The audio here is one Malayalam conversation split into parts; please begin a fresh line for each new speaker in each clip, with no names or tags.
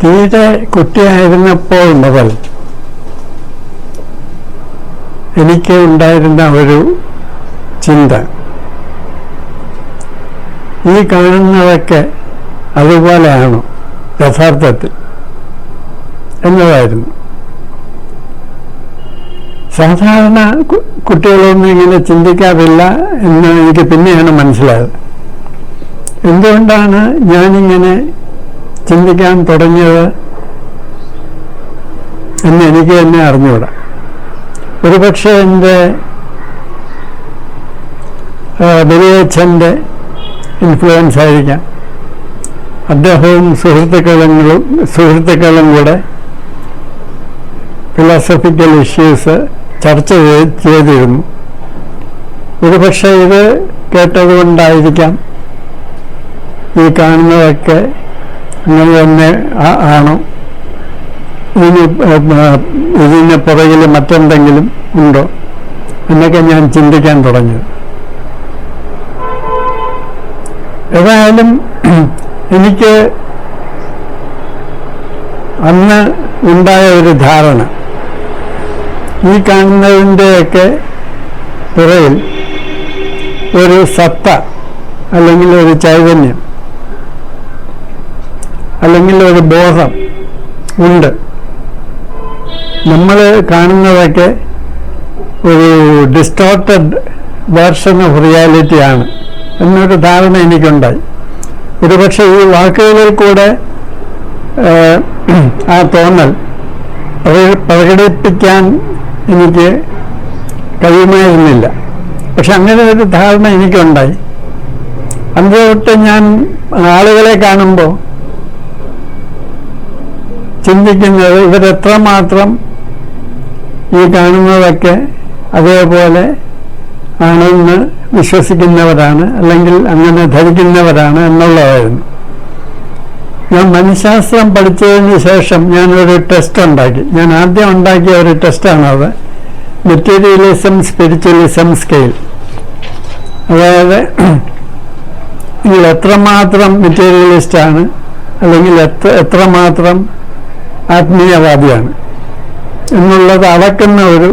തീരെ കുട്ടിയായിരുന്നപ്പോൾ മുതൽ എനിക്ക് ഉണ്ടായിരുന്ന ഒരു ചിന്ത, ഈ കാണുന്നതൊക്കെ അതുപോലെയാണോ യഥാർത്ഥത്തിൽ എന്നതായിരുന്നു. സാധാരണ കുട്ടികളൊന്നും ഇങ്ങനെ ചിന്തിക്കാറില്ല എന്ന് എനിക്ക് പിന്നെയാണ് മനസ്സിലായത്. എന്തുകൊണ്ടാണ് ഞാനിങ്ങനെ ചിന്തിക്കാൻ തുടങ്ങിയത് എന്ന് എനിക്ക് തന്നെ അറിഞ്ഞുകൂടാ. ഒരുപക്ഷെ എൻ്റെ വലിയച്ഛൻ്റെ ഇൻഫ്ലുവൻസ് ആയിരിക്കാം. അദ്ദേഹവും സുഹൃത്തുക്കളും കൂടെ ഫിലോസഫിക്കൽ ഇഷ്യൂസ് ചർച്ച ചെയ്തിരുന്നു. ഒരുപക്ഷെ ഇത് കേട്ടതുകൊണ്ടായിരിക്കാം ഈ കാണുന്നതൊക്കെ അങ്ങനെ തന്നെ ആണോ, ഇതിന് പുറകിൽ മറ്റെന്തെങ്കിലും ഉണ്ടോ എന്നൊക്കെ ഞാൻ ചിന്തിക്കാൻ തുടങ്ങി. ഏതായാലും എനിക്ക് അന്ന് ഉണ്ടായ ഒരു ധാരണ, ഈ കാണുന്നതിൻ്റെയൊക്കെ പുറകിൽ ഒരു സത്ത അല്ലെങ്കിൽ ഒരു ചൈതന്യം അല്ലെങ്കിൽ ഒരു ബോധം ഉണ്ട്. നമ്മൾ കാണുന്നതൊക്കെ ഒരു ഡിസ്റ്റോർട്ടഡ് വേർഷൻ ഓഫ് റിയാലിറ്റിയാണ് എന്നൊരു ധാരണ എനിക്കുണ്ടായി. ഒരുപക്ഷെ ഈ വാക്കുകളിൽ കൂടെ ആ തോന്നൽ പ്രകടിപ്പിക്കാൻ എനിക്ക് കഴിയുമായിരുന്നില്ല. പക്ഷെ അങ്ങനെ ഒരു ധാരണ എനിക്കുണ്ടായി. അന്ന് തൊട്ട് ഞാൻ ആളുകളെ കാണുമ്പോൾ ചിന്തിക്കുന്നത്, ഇവരെത്രമാത്രം ഈ കാണുന്നതൊക്കെ അതേപോലെ ആണെന്ന് വിശ്വസിക്കുന്നവരാണ് അല്ലെങ്കിൽ അങ്ങനെ ധരിക്കുന്നവരാണ് എന്നുള്ളതായിരുന്നു. ഞാൻ മനഃശാസ്ത്രം പഠിച്ചതിന് ശേഷം ഞാനൊരു ടെസ്റ്റ് ഉണ്ടാക്കി. ഞാൻ ആദ്യം ഉണ്ടാക്കിയ ഒരു ടെസ്റ്റാണത്, മെറ്റീരിയലിസം സ്പിരിച്വലിസം സ്കെയിൽ. അതായത് നിങ്ങൾ എത്രമാത്രം മെറ്റീരിയലിസ്റ്റാണ് അല്ലെങ്കിൽ എത്രമാത്രം ആത്മീയവാദിയാണ് എന്നുള്ളത് അളക്കുന്ന ഒരു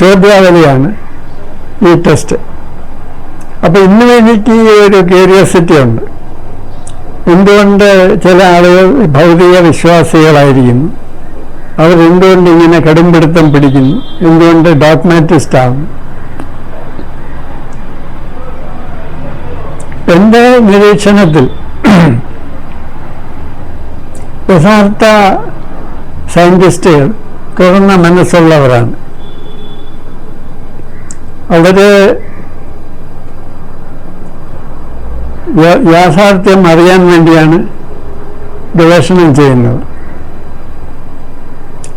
ചോദ്യാവലിയാണ് ഈ ടെസ്റ്റ്. അപ്പോൾ ഇന്നും എനിക്ക് ഈ ഒരു ക്യൂരിയോസിറ്റി ഉണ്ട്. എന്തുകൊണ്ട് ചില ആളുകൾ ഭൗതിക വിശ്വാസികളായിരിക്കുന്നു, അവരെന്തുകൊണ്ട് ഇങ്ങനെ കടുംപിടുത്തം പിടിക്കുന്നു, എന്തുകൊണ്ട് ഡോഗ്മാറ്റിസ്റ്റ് ആകുന്നു? എൻ്റെ നിരീക്ഷണത്തിൽ യഥാർത്ഥ സയൻറ്റിസ്റ്റുകൾ തുറന്ന മനസ്സുള്ളവരാണ്. അവര് യാഥാർത്ഥ്യം അറിയാൻ വേണ്ടിയാണ് ഗവേഷണം ചെയ്യുന്നത്.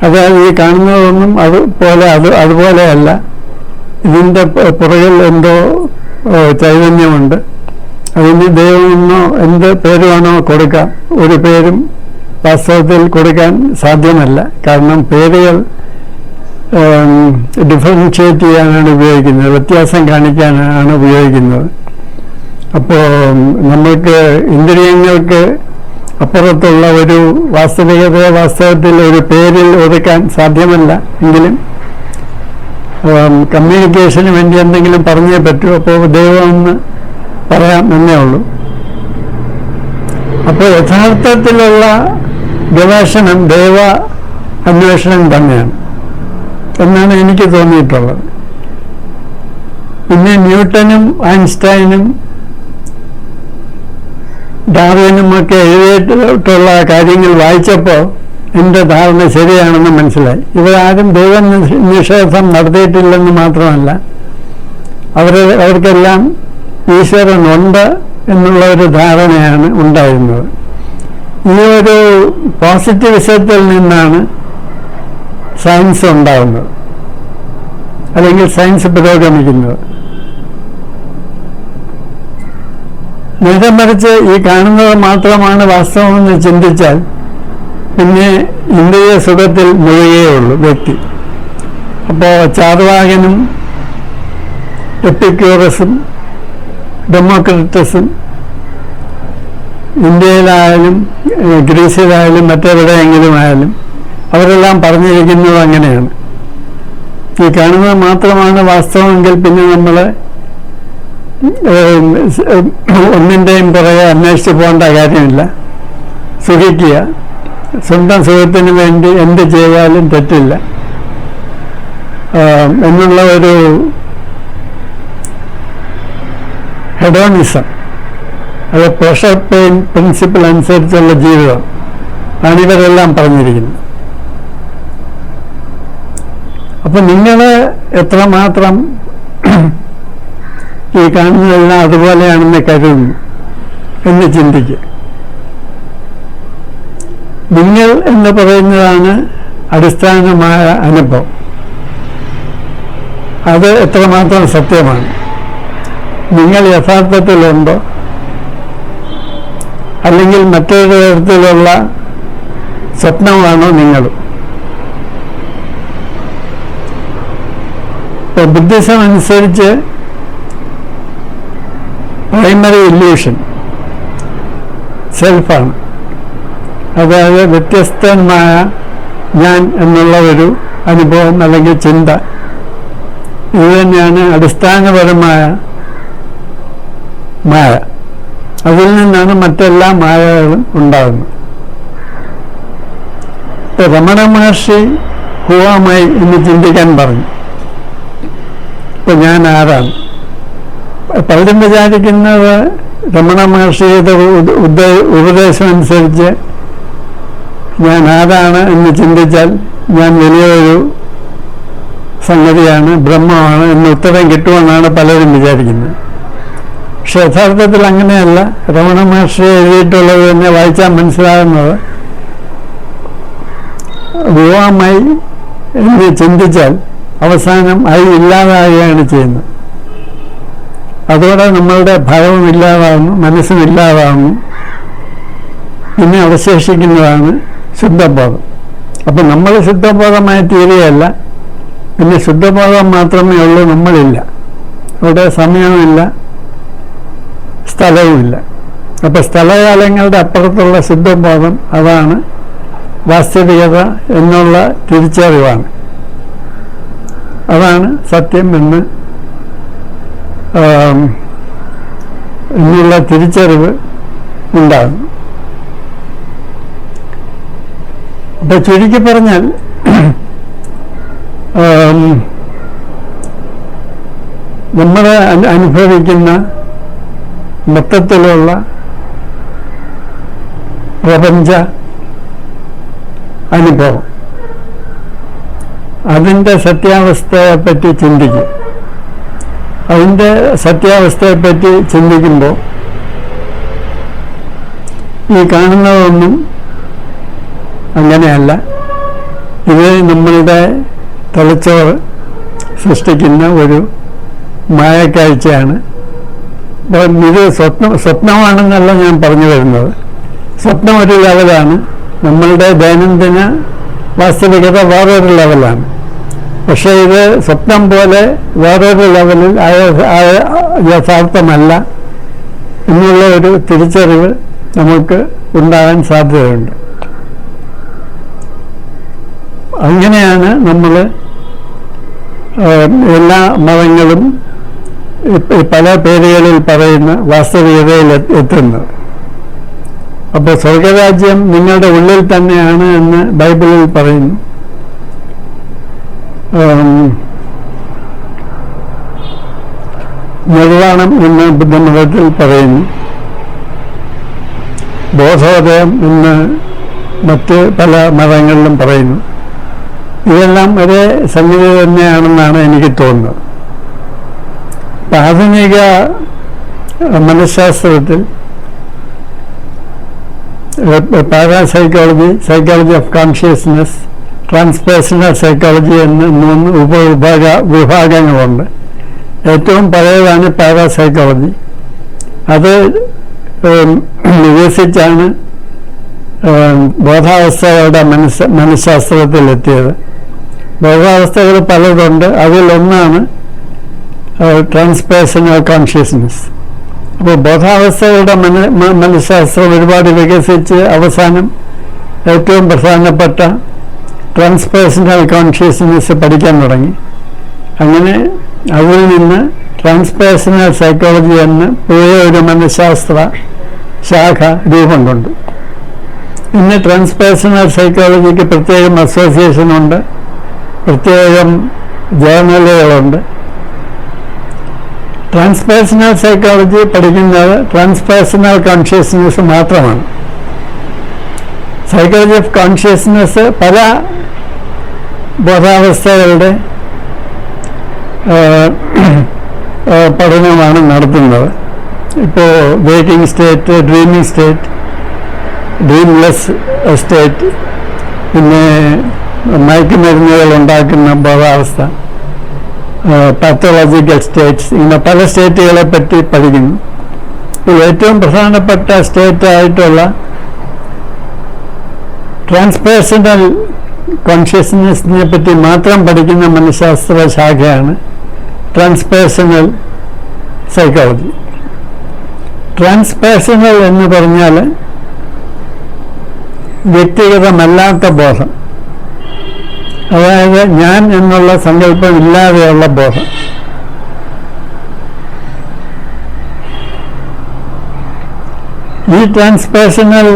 അതായത് ഈ കാണുന്നതൊന്നും അതുപോലെയല്ല, ഇതിൻ്റെ പുറകിൽ എന്തോ ചൈതന്യമുണ്ട്, അതിന് ദൈവമെന്നോ എന്ത് പേര് വേണോ കൊടുക്കാം. ഒരു പേരും വാസ്തവത്തിൽ കൊടുക്കാൻ സാധ്യമല്ല. കാരണം പേരുകൾ ഡിഫറൻഷിയേറ്റ് ചെയ്യാനാണ് ഉപയോഗിക്കുന്നത്, വ്യത്യാസം കാണിക്കാനാണ് ഉപയോഗിക്കുന്നത്. അപ്പോൾ നമ്മൾക്ക് ഇന്ദ്രിയങ്ങൾക്ക് അപ്പുറത്തുള്ള ഒരു വാസ്തവികതയെ വാസ്തവത്തിൽ ഒരു പേരിൽ ഒതുക്കാൻ സാധ്യമല്ല. എങ്കിലും കമ്മ്യൂണിക്കേഷന് വേണ്ടി എന്തെങ്കിലും പറഞ്ഞേ പറ്റൂ. അപ്പോൾ ദൈവമെന്ന് പറയാം എന്നേ ഉള്ളൂ. അപ്പോൾ യഥാർത്ഥത്തിലുള്ള ഗവേഷണം ദൈവ അന്വേഷണം തന്നെയാണ് എന്നാണ് എനിക്ക് തോന്നിയിട്ടുള്ളത്. പിന്നെ ന്യൂട്ടനും ഐൻസ്റ്റൈനും ഡാർവിനുമൊക്കെ എഴുതിയിട്ടുള്ള കാര്യങ്ങൾ വായിച്ചപ്പോൾ എൻ്റെ ധാരണ ശരിയാണെന്ന് മനസ്സിലായി. ഇവരാരും ദൈവ നിഷേധം നടത്തിയിട്ടില്ലെന്ന് മാത്രമല്ല, അവർക്കെല്ലാം ഈശ്വരനുണ്ട് എന്നുള്ള ഒരു ധാരണയാണ് ഉണ്ടായിരുന്നത്. ഈ ഒരു പോസിറ്റിവിസത്തിൽ നിന്നാണ് സയൻസ് ഉണ്ടാകുന്നത്, അല്ലെങ്കിൽ സയൻസ് പുരോഗമിക്കുന്നത്. നേരെ മറിച്ച് ഈ കാണുന്നത് മാത്രമാണ് വാസ്തവമെന്ന് ചിന്തിച്ചാൽ പിന്നെ ഇന്ദ്രിയ സുഖത്തിൽ മുഴുകുകയുള്ളൂ വ്യക്തി. അപ്പോൾ ചാർവാകനും എപ്പിക്യൂറസും ഡെമോക്രിറ്റസും ഇന്ത്യയിലായാലും ഗ്രീസിലായാലും മറ്റെവിടെയെങ്കിലും ആയാലും അവരെല്ലാം പറഞ്ഞിരിക്കുന്നത് അങ്ങനെയാണ്. ഈ കാണുന്നത് മാത്രമാണ് വാസ്തവമെങ്കിൽ പിന്നെ നമ്മൾ ഒന്നിൻ്റെയും പുറകെ അന്വേഷിച്ച് പോകേണ്ട കാര്യമില്ല. സുഖിക്കുക, സ്വന്തം സുഖത്തിന് വേണ്ടി എന്ത് ചെയ്താലും തെറ്റില്ല എന്നുള്ള ഒരു ഹെഡോണിസം, അത് പ്രഷർ പെയിൻ പ്രിൻസിപ്പിൾ അനുസരിച്ചുള്ള ജീവിതം ആണ് ഇവരെല്ലാം പറഞ്ഞിരിക്കുന്നത്. അപ്പം നിങ്ങൾ എത്രമാത്രം ഈ കാണുന്നതെല്ലാം അതുപോലെയാണെന്ന് കരുതുന്നു എന്ന് ചിന്തിക്കുക. നിങ്ങൾ എന്ന് പറയുന്നതാണ് അടിസ്ഥാനമായ അനുഭവം. അത് എത്രമാത്രം സത്യമാണ്? നിങ്ങൾ യഥാർത്ഥത്തിലുണ്ടോ, അല്ലെങ്കിൽ മറ്റൊരു തരത്തിലുള്ള സ്വപ്നമാണോ നിങ്ങൾ? ഇപ്പോൾ ബുദ്ധിസം അനുസരിച്ച് പ്രൈമറി ഇല്യൂഷൻ സെൽഫാണ്. അതായത് വ്യത്യസ്തമായ ഞാൻ എന്നുള്ള ഒരു അനുഭവം അല്ലെങ്കിൽ ചിന്ത. ഇത് തന്നെയാണ് അടിസ്ഥാനപരമായ മായ. അതിൽ നിന്നാണ് മറ്റെല്ലാ മായകളും ഉണ്ടാകുന്നത്. ഇപ്പോൾ രമണ മഹർഷി ഹുവാമായി എന്ന് ചിന്തിക്കാൻ പറഞ്ഞു. ഇപ്പോൾ ഞാൻ ആരാണ്? പലരും വിചാരിക്കുന്നത് രമണ മഹർഷിയുടെ ഉപദേശം അനുസരിച്ച് ഞാൻ ആരാണ് എന്ന് ചിന്തിച്ചാൽ ഞാൻ വലിയൊരു സംഗതിയാണ്, ബ്രഹ്മമാണ് എന്ന് ഉത്തരം കിട്ടുമെന്നാണ് പലരും വിചാരിക്കുന്നത്. പക്ഷെ യഥാർത്ഥത്തിൽ അങ്ങനെയല്ല. രമണ മഹർഷി എഴുതിയിട്ടുള്ളത് തന്നെ വായിച്ചാൽ മനസ്സിലാകുന്നത് ഭൂവാമായി എന്ന് ചിന്തിച്ചാൽ അവസാനം ഐ ഇല്ലാതാകുകയാണ് ചെയ്യുന്നത്. അതോടെ നമ്മളുടെ ഭയവും ഇല്ലാതാകുന്നു, മനസ്സും ഇല്ലാതാകുന്നു. പിന്നെ അവശേഷിക്കുന്നതാണ് ശുദ്ധബോധം. അപ്പം നമ്മൾ ശുദ്ധബോധമായി തീരുകയല്ല, പിന്നെ ശുദ്ധബോധം മാത്രമേ ഉള്ളൂ, നമ്മളില്ല. അവിടെ സമയവുമില്ല, സ്ഥലവുമില്ല. അപ്പം സ്ഥലകാലങ്ങളുടെ അപ്പുറത്തുള്ള ശുദ്ധബോധം, അതാണ് വാസ്തവികത എന്നുള്ള തിരിച്ചറിവാണ്. അതാണ് സത്യം എന്നുള്ള തിരിച്ചറിവ് ഉണ്ടാകുന്നു. അപ്പൊ ചുരുക്കി പറഞ്ഞാൽ നമ്മൾ അനുഭവിക്കുന്ന മൊത്തത്തിലുള്ള പ്രപഞ്ച അനുഭവം, അതിൻ്റെ സത്യാവസ്ഥയെപ്പറ്റി ചിന്തിക്കും. അതിൻ്റെ സത്യാവസ്ഥയെപ്പറ്റി ചിന്തിക്കുമ്പോൾ ഈ കാണുന്നതൊന്നും അങ്ങനെയല്ല. ഇത് നമ്മളുടെ തലച്ചോറ് സൃഷ്ടിക്കുന്ന ഒരു മായക്കാഴ്ചയാണ്. അപ്പം ഇത് സ്വപ്നമാണെന്നല്ല ഞാൻ പറഞ്ഞു വരുന്നത്. സ്വപ്നം ഒരു ലെവലാണ്, നമ്മളുടെ ദൈനംദിന വാസ്തവികത വേറൊരു ലെവലാണ്. പക്ഷേ ഇത് സ്വപ്നം പോലെ വേറൊരു ലെവലിൽ യഥാർത്ഥമല്ല എന്നുള്ള ഒരു തിരിച്ചറിവ് നമുക്ക് ഉണ്ടാകാൻ സാധ്യതയുണ്ട്. അങ്ങനെയാണ് നമ്മൾ എല്ലാ മതങ്ങളും പല പേരുകളിൽ പറയുന്ന വാസ്തവികതയിൽ എത്തുന്നത്. അപ്പോൾ സ്വർഗരാജ്യം നിങ്ങളുടെ ഉള്ളിൽ തന്നെയാണ് എന്ന് ബൈബിളിൽ പറയുന്നു. നിർവാണം എന്ന് ബുദ്ധമതത്തിൽ പറയുന്നു. ബോധോദയം എന്ന് മറ്റ് പല മതങ്ങളിലും പറയുന്നു. ഇതെല്ലാം ഒരേ സംഗതി തന്നെയാണെന്നാണ് എനിക്ക് തോന്നുന്നത്. ആധുനിക മനഃശാസ്ത്രത്തിൽ parapsychology, psychology of consciousness, transpersonal psychology എന്ന് 3 വിഭാഗങ്ങളുണ്ട്. ഏറ്റവും പഴയതാണ് പാരാസൈക്കോളജി. അത് വികസിച്ചാണ് ബോധാവസ്ഥകളുടെ മനഃശാസ്ത്രത്തിലെത്തിയത്. ബോധാവസ്ഥകൾ പലതുണ്ട്. അതിലൊന്നാണ് ട്രാൻസ്പേഴ്സണൽ കോൺഷ്യസ്നെസ്. അപ്പോൾ ബോധാവസ്ഥകളുടെ മനഃശാസ്ത്രം ഒരുപാട് വികസിച്ച് അവസാനം ഏറ്റവും പ്രധാനപ്പെട്ട ട്രാൻസ്പേഴ്സണൽ കോൺഷ്യസ്നെസ് പഠിക്കാൻ തുടങ്ങി. അങ്ങനെ അതിൽ നിന്ന് ട്രാൻസ്പേഴ്സണൽ സൈക്കോളജി എന്ന പുതിയ ഒരു മനഃശാസ്ത്ര ശാഖ രൂപം കൊണ്ടു. ഇന്ന് ട്രാൻസ്പേഴ്സണൽ സൈക്കോളജിക്ക് പ്രത്യേകം അസോസിയേഷനുണ്ട്, പ്രത്യേകം ജേർണലുകളുണ്ട്. ട്രാൻസ്പേഴ്സണൽ സൈക്കോളജി പഠിക്കുന്നത് ട്രാൻസ്പേഴ്സണൽ കോൺഷ്യസ്നെസ് മാത്രമാണ്. സൈക്കോളജി ഓഫ് കോൺഷ്യസ്നെസ് പല ബോധാവസ്ഥകളുടെ പഠനമാണ് നടത്തുന്നത്. ഇപ്പോൾ waking state, dreaming state, dreamless state, പിന്നെ മയക്കുമരുന്നുകൾ ഉണ്ടാക്കുന്ന ബോധാവസ്ഥ, പാത്തോളജിക്കൽ സ്റ്റേറ്റ്സ്, ഇങ്ങനെ പല സ്റ്റേറ്റുകളെ പറ്റി പഠിക്കുന്നു. ഏറ്റവും പ്രധാനപ്പെട്ട സ്റ്റേറ്റായിട്ടുള്ള ട്രാൻസ്പേഴ്സണൽ കോൺഷ്യസ്നെസ്സിനെ പറ്റി മാത്രം പഠിക്കുന്ന മനഃശാസ്ത്ര ശാഖയാണ് ട്രാൻസ്പേഴ്സണൽ സൈക്കോളജി. ട്രാൻസ്പേഴ്സണൽ എന്ന് പറഞ്ഞാൽ വ്യക്തിഗതമല്ലാത്ത ബോധം, അതായത് ഞാൻ എന്നുള്ള സങ്കല്പം ഇല്ലാതെയുള്ള ബോധം. ഈ ട്രാൻസ്പേഴ്സണൽ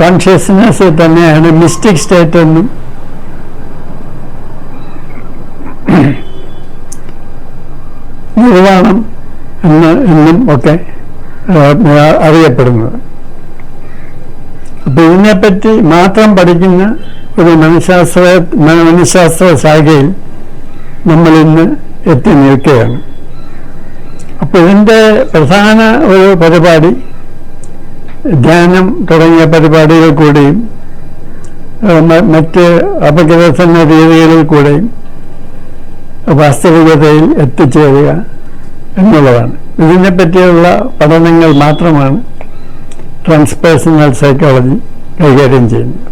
കോൺഷ്യസ്നെസ് തന്നെയാണ് മിസ്റ്റിക് സ്റ്റേറ്റ് എന്നും നിർവാണം എന്നും ഒക്കെ അറിയപ്പെടുന്നത്. അപ്പോൾ ഇതിനെപ്പറ്റി മാത്രം പഠിക്കുന്ന ഒരു മനഃശാസ്ത്ര ശാഖയിൽ നമ്മളിന്ന് എത്തി നിൽക്കുകയാണ്. അപ്പോൾ ഇതിൻ്റെ പ്രധാന ഒരു പരിപാടി ധ്യാനം തുടങ്ങിയ പരിപാടികൾ കൂടെയും മറ്റ് അപഗ്രഥന രീതികളിൽ കൂടെയും വാസ്തവികതയിൽ എത്തിച്ചേരുക എന്നുള്ളതാണ്. ഇതിനെപ്പറ്റിയുള്ള പഠനങ്ങൾ മാത്രമാണ് ട്രാൻസ്പേഴ്സണൽ സൈക്കോളജി കൈകാര്യം ചെയ്യുന്നത്.